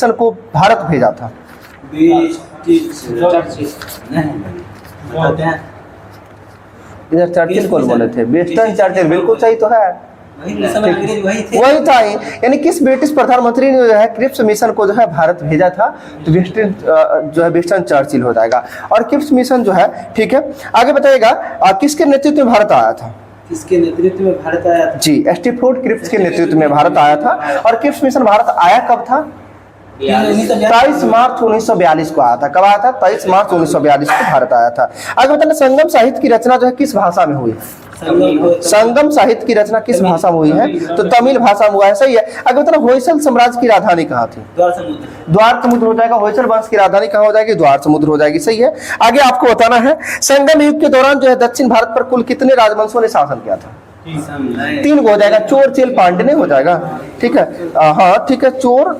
Mission को भारत भेजा था? इधर चर्चिल कौन बोले थे? विंस्टन चर्चिल, बिल्कुल सही तो है, वही था। यानी किस ब्रिटिश प्रधानमंत्री ने जो है क्रिप्स मिशन को जो है भारत भेजा था? तो विंस्टन जो है विंस्टन चर्चिल हो जाएगा। और क्रिप्स मिशन जो है, ठीक है, आगे बताइएगा किसके नेतृत्व में भारत आया था? किसके नेतृत्व में भारत आया था? जी, स्टैफोर्ड क्रिप्स के नेतृत्व में भारत आया था। और क्रिप्स मिशन भारत आया कब था? 23 मार्च 1942 को आया था। कब आया था? 23 मार्च 1942 को भारत आया था। आगे बताना, संगम साहित्य की रचना जो है किस भाषा में हुई है? संगम साहित्य की रचना किस भाषा में हुई है? तो तमिल भाषा में हुआ है, सही है। आगे बताना, होयसल साम्राज्य की राजधानी कहाँ थी? द्वार समुद्र हो जाएगा। होयसल वंश की राजधानी कहाँ हो जाएगी? द्वार समुद्र हो जाएगी, सही है। आगे आपको बताना है, संगम युग के दौरान जो है दक्षिण भारत पर कुल कितने राजवंशों ने शासन किया था? 3 हो जाएगा। चोर चेल पांड्य ने हो जाएगा, ठीक है। हाँ ठीक है, चोल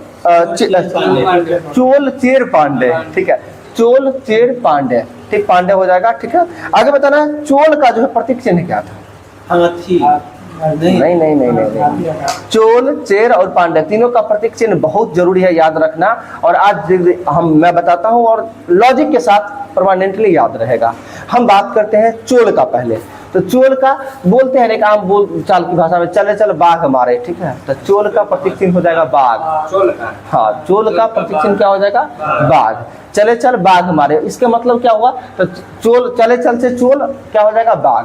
चेर पांड्य, ठीक है, चोल चेर पांड्य, ठीक, पांड्य हो जाएगा, ठीक है। आगे बताना है, चोल का जो है प्रतीक चिन्ह क्या था? नहीं नहीं नहीं नहीं, चोल चेर और पांड्य तीनों का प्रतीक चिन्ह बहुत जरूरी है याद रखना। और आज मैं बताता हूं और लॉजिक के साथ परमानेंटली याद रहेगा। हम बात करते हैं चोल का पहले। तो चोल का बोलते हैं एक आम बोल चाल की भाषा में, चले चल बाघ मारे, ठीक है। तो चोल का प्रतीक चिन्ह हो जाएगा बाघ। हाँ, चोल का प्रतीक चिन्ह क्या हो जाएगा? बाघ। चले चल बाघ मारे, इसके मतलब क्या हुआ? तो चोल, चले चल से चोल क्या हो जाएगा? बाघ।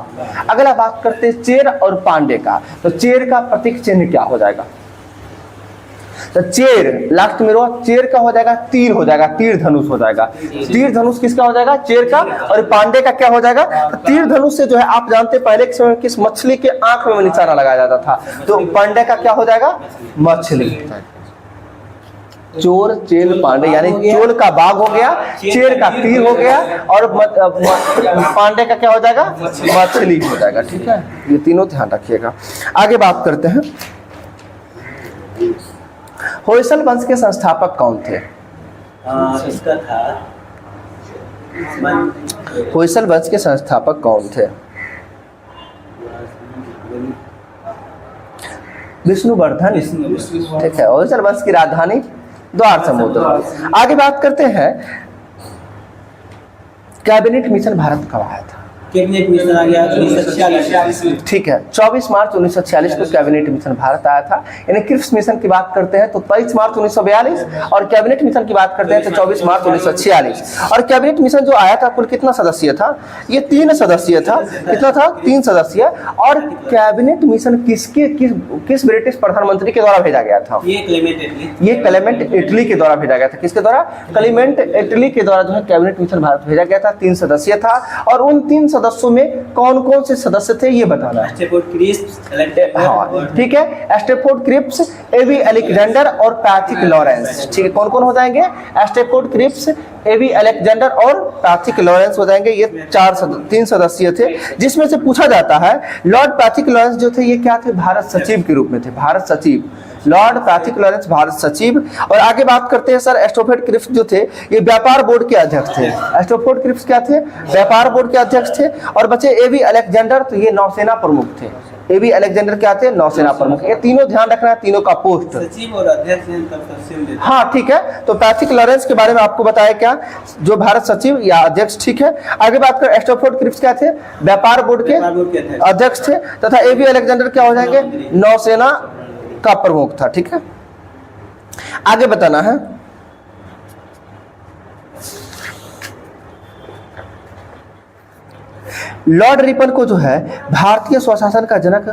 अगला बात करते हैं चेर और पांडे का। तो चेर का प्रतीक चिन्ह क्या हो जाएगा? तो चेर लास्ट में रो, चेर का हो जाएगा तीर, हो जाएगा तीर धनुष हो जाएगा। तीर धनुष किसका हो जाएगा? चेर का। और पांडे का क्या हो जाएगा? तो तीर धनुष से जो है आप जानते पहले के समय किस मछली के आंख में निशाना लगाया जाता था? तो पांडे का क्या हो जाएगा? मछली। चोर चेल पांडे, यानी चोल का बाघ हो गया, चेर का तीर हो गया, और पांडे का क्या हो जाएगा? मछली हो जाएगा, ठीक है। ये तीनों ध्यान रखिएगा। आगे बात करते हैं, होयसल वंश के संस्थापक कौन थे? इसका था होयसल वंश के संस्थापक कौन थे? विष्णुवर्धन, ठीक है। होयसल वंश की राजधानी द्वार समुद्र। आगे बात करते हैं, कैबिनेट मिशन भारत कब आया था? कैबिनेट मिशन आ गया 1946, ठीक है। 24 मार्च 1946 को कैबिनेट मिशन भारत आया था। यानी क्रिप्स मिशन की बात करते हैं तो 23 मार्च 1942, और कैबिनेट मिशन की बात करते हैं तो 24 मार्च 1946। और कैबिनेट मिशन जो आया था कुल कितना सदस्यीय था? ये 3 सदस्यीय था। कितना था? 3 सदस्यीय। और कैबिनेट मिशन किस ब्रिटिश प्रधानमंत्री के द्वारा भेजा गया था? ये क्लेमेंट इटली के द्वारा भेजा गया था। किसके द्वारा? क्लेमेंट इटली के द्वारा जो है कैबिनेट मिशन भारत भेजा गया था। 3 सदस्यीय था। और उन 3 सदस्यों में कौन कौन से सदस्य थे ये बताना है। हाँ ठीक है, स्टैफोर्ड क्रिप्स, एवी अलेक्जेंडर और पैट्रिक लॉरेंस, ठीक है। कौन कौन हो जाएंगे? स्टैफोर्ड क्रिप्स, एवी अलेक्जेंडर और पैट्रिक लॉरेंस हो जाएंगे। ये 3 सदस्य थे। जिसमें से पूछा जाता है, लॉर्ड पैट्रिक लॉरेंस जो थे ये क्या थे? भारत सचिव के रूप में थे। भारत सचिव, लॉर्ड पैट्रिक लॉरेंस भारत सचिव। और आगे बात करते हैं सर, स्टैफोर्ड क्रिप्स जो थे ये व्यापार बोर्ड के अध्यक्ष थे। स्टैफोर्ड क्रिप्स क्या थे? व्यापार बोर्ड के अध्यक्ष थे। और बचे एवी अलेक्जेंडर, तो ये नौसेना प्रमुख थे। एवी अलेक्जेंडर क्या थे? नौसेना प्रमुख। ये तीनों ध्यान रखना है, तीनों का पोस्ट सचिव और अध्यक्ष। हाँ ठीक है। तो पैट्रिक लॉरेंस के बारे में आपको बताया क्या? जो भारत सचिव या अध्यक्ष, ठीक है। आगे बात कर, स्टैफोर्ड क्रिप्स क्या थे? व्यापार बोर्ड के अध्यक्ष थे। तथा एवी अलेक्जेंडर क्या हो जाएंगे? नौसेना का प्रमुख था, ठीक है। आगे बताना है, लॉर्ड रिपन को जो है भारतीय स्वशासन का जनक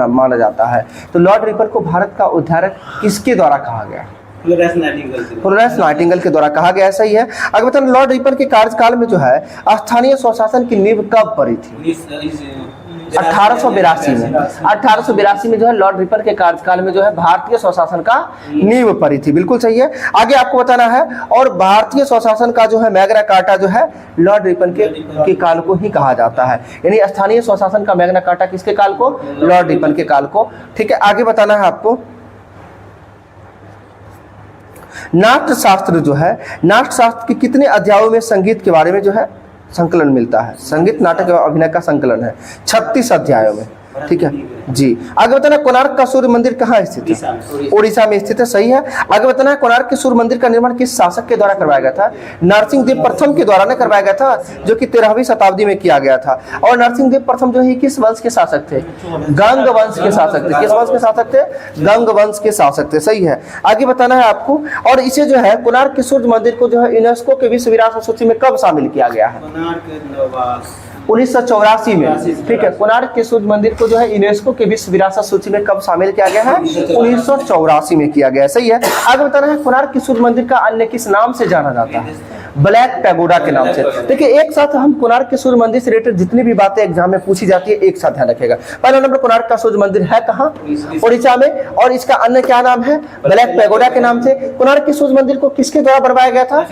माना जाता है। तो लॉर्ड रिपन को भारत का उद्धारक किसके द्वारा कहा गया? फ्लोरेंस नाइटिंगेल के द्वारा कहा गया। ऐसा ही है। आगे बताना, लॉर्ड रिपन के कार्यकाल में जो है स्थानीय स्वशासन की नींव कब पड़ी थी? 1882 में। 1882 में जो है लॉर्ड रिपन के कार्यकाल में जो है भारतीय स्वशासन का नींव पड़ी थी। बिल्कुल सही है। आगे आपको बताना है, और भारतीय स्वशासन का जो है मैग्ना कार्टा जो है लॉर्ड रिपन के काल को ही कहा जाता है। यानी स्थानीय स्वशासन का मैग्ना कार्टा किसके काल को? लॉर्ड रिपन के काल को, ठीक है। आगे बताना है आपको, नाट्य शास्त्र जो है, नाट्य शास्त्र के कितने अध्यायों में संगीत के बारे में जो है संकलन मिलता है? संगीत, नाटक एवं अभिनय का संकलन है 36 अध्यायों में, ठीक है। जी। आगे बताना कोणार्क का सूर्य मंदिर कहाँ स्थित उड़ीसा है? में। उड़ीसा में स्थित है, सही है। आगे बताना है कोणार्क के सूर्य मंदिर का निर्माण किस शासक के द्वारा करवाया गया था? नरसिंहदेव प्रथम के द्वारा न करवाया गया था, जो कि 13वीं शताब्दी में किया गया था। और नरसिंहदेव प्रथम जो है किस वंश के शासक थे? गंग वंश के शासक थे। किस वंश के शासक थे? गंग वंश के शासक थे, सही है। आगे बताना है आपको, और इसे जो है कोणार्क के सूर्य मंदिर को जो है यूनेस्को के विश्व विरासत सूची में कब शामिल किया गया है? कोणार्क के नवास 1984 में, ठीक है। कोणार्क के सूर्य मंदिर को जो है यूनेस्को के विश्व विरासत सूची में कब शामिल किया गया है? 1984 में किया गया है, सही है। आगे बताना है कोणार्क के सूर्य मंदिर का अन्य किस नाम से जाना जाता है? ब्लैक पैगोडा के नाम से। देखिए एक साथ हम कोणार्क के सूर्य मंदिर से रिलेटेड जितनी भी बातें एग्जाम में पूछी जाती है एक साथ ध्यान रखेगा। पहला नंबर कोणार्क का सूर्य मंदिर है कहाँ? उड़ीसा में। और इसका अन्य क्या नाम है? ब्लैक पैगोडा के नाम से। कोणार्क के सूर्य मंदिर को किसके द्वारा बनवाया गया था?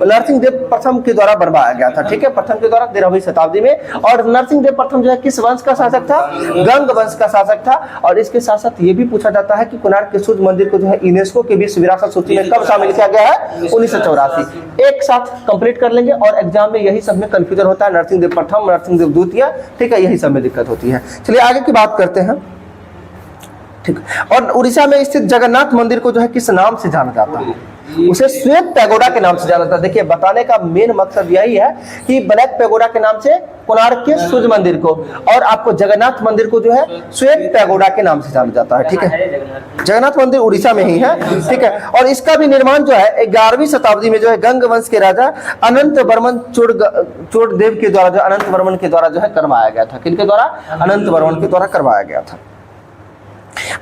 नरसिंहदेव प्रथम के द्वारा बनवाया गया था, ठीक है, प्रथम के द्वारा 13वीं शताब्दी में। और नरसिंहदेव प्रथम जो है किस वंश का शासक था? गंग वंश का शासक था। और इसके साथ साथ ये भी पूछा जाता है कि कोणार्क के सूर्य मंदिर को जो है यूनेस्को के विश्व विरासत सूची में कब शामिल किया गया है? 1984। एक साथ कंप्लीट कर लेंगे। और एग्जाम में यही सब में कंफ्यूजन होता है, नरसिंहदेव प्रथम, नरसिंहदेव द्वितीय, ठीक है, यही सब में दिक्कत होती है। चलिए आगे की बात करते हैं, ठीक। और उड़ीसा में स्थित जगन्नाथ मंदिर को जो है किस नाम से जाना जाता है? उसे श्वेत पैगोडा के नाम से जाना जाता है। देखिए बताने का मेन मकसद यही है कि ब्लैक पैगोडा के नाम से कोणार्क के सूर्य मंदिर को, और आपको जगन्नाथ मंदिर को जो है श्वेत पैगोडा के नाम से जाना जाता है, ठीक है। जगन्नाथ मंदिर उड़ीसा में ही है, ठीक है। और इसका भी निर्माण जो है 11वीं शताब्दी में जो है गंग वंश के राजा अनंत वर्मन चोड़देव के द्वारा, जो अनंत वर्मन के द्वारा जो है करवाया गया था। किनके द्वारा? अनंत वर्मन के द्वारा करवाया गया था।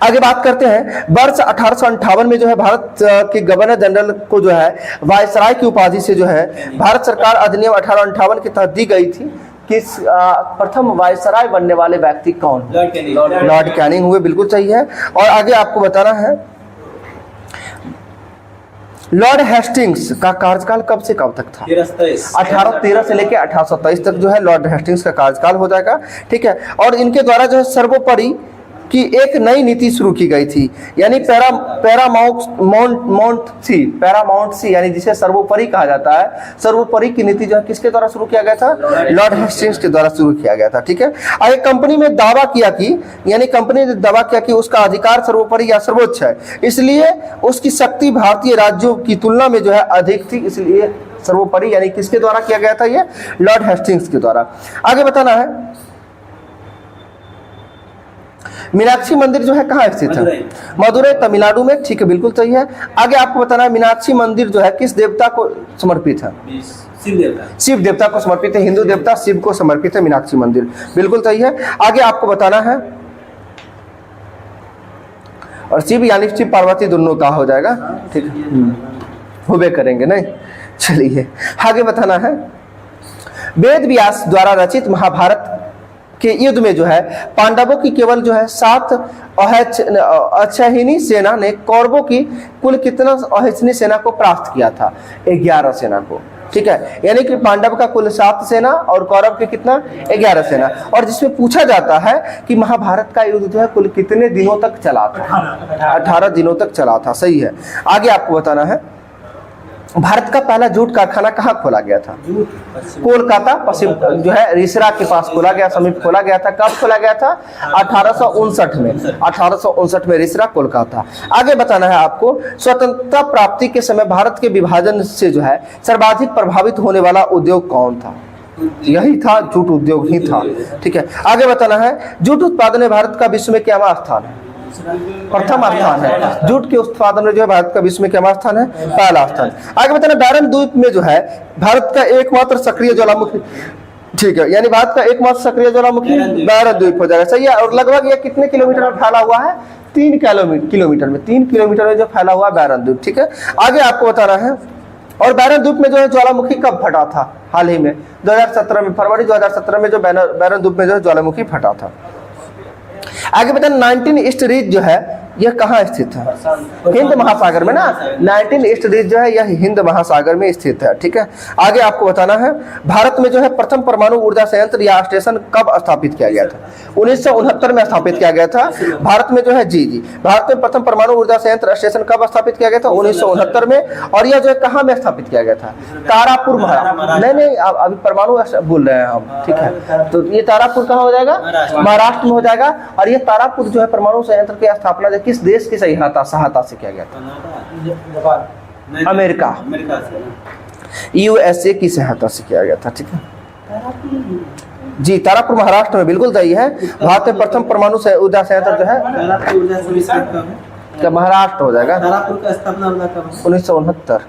आगे बात करते हैं, वर्ष 1858 में जो है भारत के गवर्नर जनरल को जो है वायसराय की उपाधि से जो है भारत सरकार अधिनियम 1858 के तहत दी गई थी। किस प्रथम वायसराय बनने वाले व्यक्ति कौन? लॉर्ड कैनिंग हुए, बिल्कुल सही है। और आगे आपको बताना है लॉर्ड हेस्टिंग्स का कार्यकाल कब से कब तक था? 1813 से लेकर 1823 तक जो है लॉर्ड हेस्टिंग्स का कार्यकाल हो जाएगा, ठीक है। और इनके द्वारा जो है सर्वोपरि की एक नई नीति शुरू की गई थी, यानी पैरामाउंट सी, यानी जिसे सर्वोपरि कहा जाता है। सर्वोपरि की नीति जो है किसके द्वारा शुरू किया गया था? लॉर्ड हेस्टिंग्स के द्वारा शुरू किया गया था, ठीक है। आगे कंपनी में दावा किया कि, यानी कंपनी ने दावा किया कि उसका अधिकार सर्वोपरि या सर्वोच्च है, इसलिए उसकी शक्ति भारतीय राज्यों की तुलना में जो है अधिक थी, इसलिए सर्वोपरि यानी किसके द्वारा किया गया था? ये लॉर्ड हेस्टिंग्स के द्वारा। आगे बताना है मीनाक्षी मंदिर जो है कहाँ स्थित है? मदुरई, तमिलनाडु में, ठीक है, बिल्कुल सही है। आगे आपको बताना है मीनाक्षी मंदिर जो है किस देवता को समर्पित है? शिव देवता को समर्पित है। हिंदू देवता शिव को समर्पित है मीनाक्षी मंदिर, बिल्कुल सही है। आगे आपको बताना है, और शिव यानी शिव पार्वती दोनों का हो जाएगा, ठीक है, हुए करेंगे नहीं। चलिए आगे बताना है, वेद व्यास द्वारा रचित महाभारत के युद्ध में जो है पांडवों की केवल जो है 7 अक्षयहिनी सेना ने कौरवों की कुल कितना अक्षयहिनी सेना को प्राप्त किया था? 11 सेना को, ठीक है। यानी कि पांडव का कुल 7 सेना और कौरव के कितना? 11 सेना। और जिसमें पूछा जाता है कि महाभारत का युद्ध जो है कुल कितने दिनों तक चला था? 18 दिनों तक चला था, सही है। आगे आपको बताना है भारत का पहला जूट कारखाना कहाँ खोला गया था? कोलकाता, पश्चिम जो है रिसरा के पास खोला गया, समीप खोला गया था। कब खोला गया था? 1859 में। 1859 में रिसरा, कोलकाता। आगे बताना है आपको स्वतंत्रता प्राप्ति के समय भारत के विभाजन से जो है सर्वाधिक प्रभावित होने वाला उद्योग कौन था? यही था, जूट उद्योग ही था, ठीक है। आगे बताना है जूट उत्पादन में भारत का विश्व में क्या स्थान है? प्रथम स्थान है। जूट के उत्पादन में जो है भारत का विश्व में क्या स्थान है? पहला स्थान। आगे बताना बैरन द्वीप में जो है भारत का एकमात्र सक्रिय ज्वालामुखी, ठीक है, यानी भारत का एकमात्र सक्रिय ज्वालामुखी बैरन द्वीप हो जाएगा, सही है। और लगभग ये कितने किलोमीटर में फैला हुआ है? 3 किलोमीटर में, 3 किलोमीटर में जो फैला हुआ है बैरन द्वीप, ठीक है। आगे आपको बताना है, और बैरन द्वीप में जो है ज्वालामुखी कब फटा था? हाल ही में 2017 में, फरवरी 2017 में जो बैरन द्वीप में जो है ज्वालामुखी फटा था। आगे बताना 19 ईस्ट रीच जो है यह कहाँ स्थित है? हिंद महासागर में ना। 19 ईस्ट दिश जो है यह हिंद महासागर में स्थित है। ठीक है, आगे आपको बताना है भारत में जो है प्रथम परमाणु ऊर्जा संयंत्र या स्टेशन कब स्थापित किया गया था? 1969 में स्थापित किया गया था भारत में जो है। जी भारत में प्रथम परमाणु ऊर्जा संयंत्र स्टेशन कब स्थापित किया गया था? 1969 में। और यह जो है कहाँ में स्थापित किया गया था? तारापुर महाराष्ट्र। नहीं अभी परमाणु बोल रहे हैं हम। ठीक है, तो ये तारापुर कहाँ हो जाएगा? महाराष्ट्र में हो जाएगा। और ये तारापुर जो है परमाणु संयंत्र की स्थापना किस देश की सहायता से किया गया था? अमेरिका, यूएसए की सहायता से किया गया था। ठीक है जी, तारापुर महाराष्ट्र में बिल्कुल सही है। भारत में प्रथम परमाणु ऊर्जा संयंत्र जो है क्या महाराष्ट्र हो जाएगा? तारापुर का स्थापना 1969।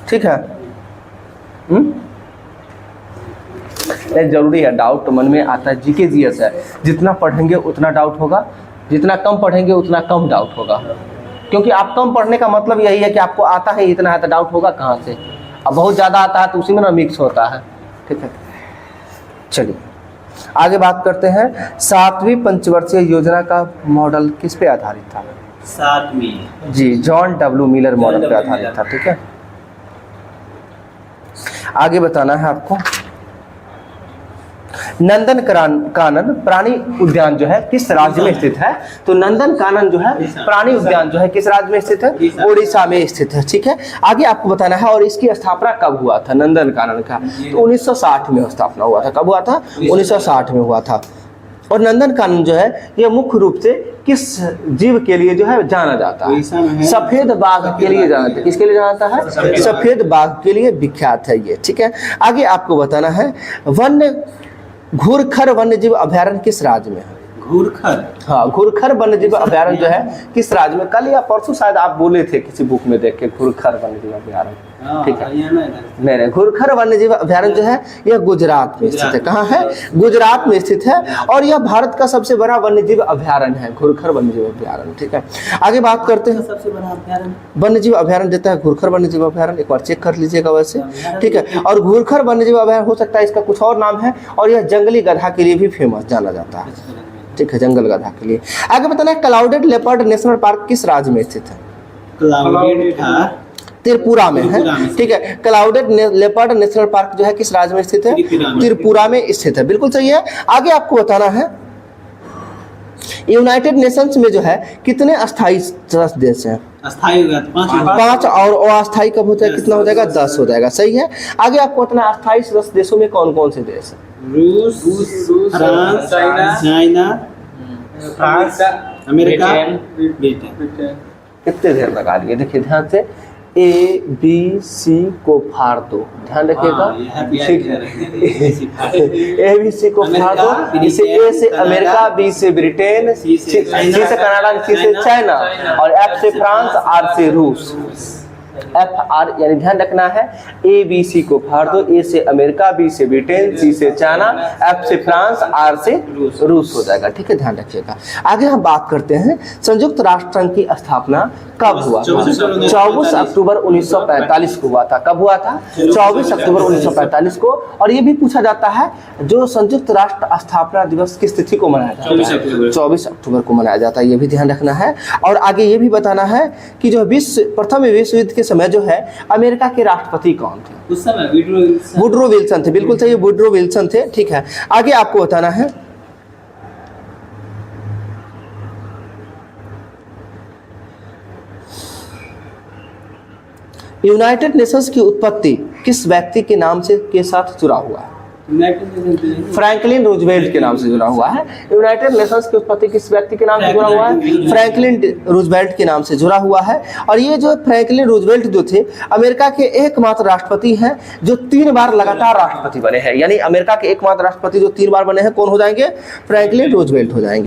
ठीक है। जरूरी है, डाउट मन में आता है। जीके जीएस है, जितना पढ़ेंगे उतना डाउट होगा, जितना कम पढ़ेंगे उतना कम डाउट होगा। क्योंकि आप कम पढ़ने का मतलब यही है कि आपको आता है इतना है, तो डाउट होगा कहाँ से? अब बहुत ज़्यादा आता है तो उसी में ना मिक्स होता है। ठीक है, चलिए आगे बात करते हैं। 7वीं पंचवर्षीय योजना का मॉडल किस पे आधारित था? 7वीं जी, जॉन डब्ल्यू मिलर मॉडल पे आधारित था। ठीक है, आगे बताना है आपको। नंदन कानन प्राणी उद्यान जो है किस राज्य में स्थित है? तो नंदन कानन जो है प्राणी उद्यान जो है किस राज्य में स्थित है? उड़ीसा में स्थित है। ठीक है, आगे आपको बताना है और इसकी स्थापना कब हुआ था नंदन कानन का? तो 1960 में स्थापना हुआ था। कब हुआ था? 1960 में हुआ था। और नंदन कानन जो है यह मुख्य रूप से किस जीव के लिए जो है जाना जाता है? सफेद बाघ के लिए जाना जाता है। किसके लिए जाना जाता है? सफेद बाघ के लिए विख्यात है ये। ठीक है, आगे आपको बताना है घूरखर वन्यजीव अभयारण्य किस राज्य में है? घूरखर, हाँ, घूरखर वन्यजीव अभयारण्य जो है किस राज्य में? कल या परसों शायद आप बोले थे किसी बुक में देख के, घूरखर वन्यजीव अभयारण्य। ठीक है, नहीं, घूरखर वन्यजीव अभयारण्य जो है यह गुजरात में स्थित है। कहाँ है? गुजरात में स्थित है। और यह भारत का सबसे बड़ा वन्यजीव अभयारण्य है, घूरखर वन्यजीव अभयारण्य। ठीक है, आगे बात करते हैं। सबसे बड़ा अभयारण्य वन्यजीव अभयारण्य देता है घूरखर वन्यजीव अभयारण्य, एक बार चेक कर लीजिएगा वैसे। ठीक है, और घूरखर वन्यजीव अभयारण्य हो सकता है इसका कुछ और नाम है। और यह जंगली गधा के लिए भी फेमस जाना जाता है। ठीक है, जंगल गधा के लिए। आगे बताना है क्लाउडेड लेपर्ड नेशनल पार्क किस राज्य में स्थित है? क्लाउडेड था त्रिपुरा में है। ठीक है, क्लाउडेड लेपर्ड नेशनल पार्क जो है किस राज्य में स्थित है? त्रिपुरा में स्थित है, बिल्कुल सही है। आगे आपको बताना है यूनाइटेड नेशंस में जो है कितने अस्थायी सदस्य देश हैं? अस्थायी होगा 5 और अस्थायी कब होता है? कितना हो जाएगा? 10 हो जाएगा। सही है। आगे आपको बताना अस्थायी सदस्य देशों में कौन कौन से देश हैं? रूस, फ्रांस, चाइना, अमेरिका, ब्रिटेन। कितने देर लगा लिए? देखिए ध्यान से, ABC को फाड़ दो, ध्यान रखिएगा। ठीक है, ABC को फाड़ दो। इसे A से अमेरिका, B से ब्रिटेन, C से कनाडा, C से चाइना और F से फ्रांस, R से रूस। FR यानी ध्यान रखना है, ABC को फाड़ दो। A से अमेरिका, B से ब्रिटेन, C से चाइना, F से फ्रांस, R से रूस हो जाएगा। ठीक है, ध्यान रखिएगा। आगे हम बात करते हैं संयुक्त राष्ट्र संघ की स्थापना कब हुआ था? 24 अक्टूबर 1945 को हुआ था। कब हुआ था? 24 अक्टूबर 1945 को। और ये भी पूछा जाता है जो संयुक्त राष्ट्र स्थापना दिवस किस तिथि को मनाया जाता है? 24 अक्टूबर को मनाया जाता है। ये भी ध्यान रखना है। और आगे ये भी बताना है कि जो प्रथम विश्व युद्ध के समय जो है अमेरिका के राष्ट्रपति कौन थे? उस समय वुडरो विल्सन थे, बिल्कुल सही, वुडरो विल्सन थे। ठीक है, आगे आपको बताना है यूनाइटेड नेशंस की उत्पत्ति किस व्यक्ति के नाम से के साथ जुड़ा हुआ है? फ्रैंकलिन रूजवेल्ट के नाम से जुड़ा हुआ है। यूनाइटेड नेशंस की उत्पत्ति किस व्यक्ति के नाम से जुड़ा हुआ है? फ्रैंकलिन रूजवेल्ट के नाम से जुड़ा हुआ है। और ये जो फ्रैंकलिन रूजवेल्ट जो थे अमेरिका के एकमात्र राष्ट्रपति हैं जो 3 बार लगातार राष्ट्रपति बने हैं। यानी अमेरिका के एकमात्र राष्ट्रपति जो 3 बार बने हैं कौन हो जाएंगे? फ्रैंकलिन रूजवेल्ट हो जाएंगे।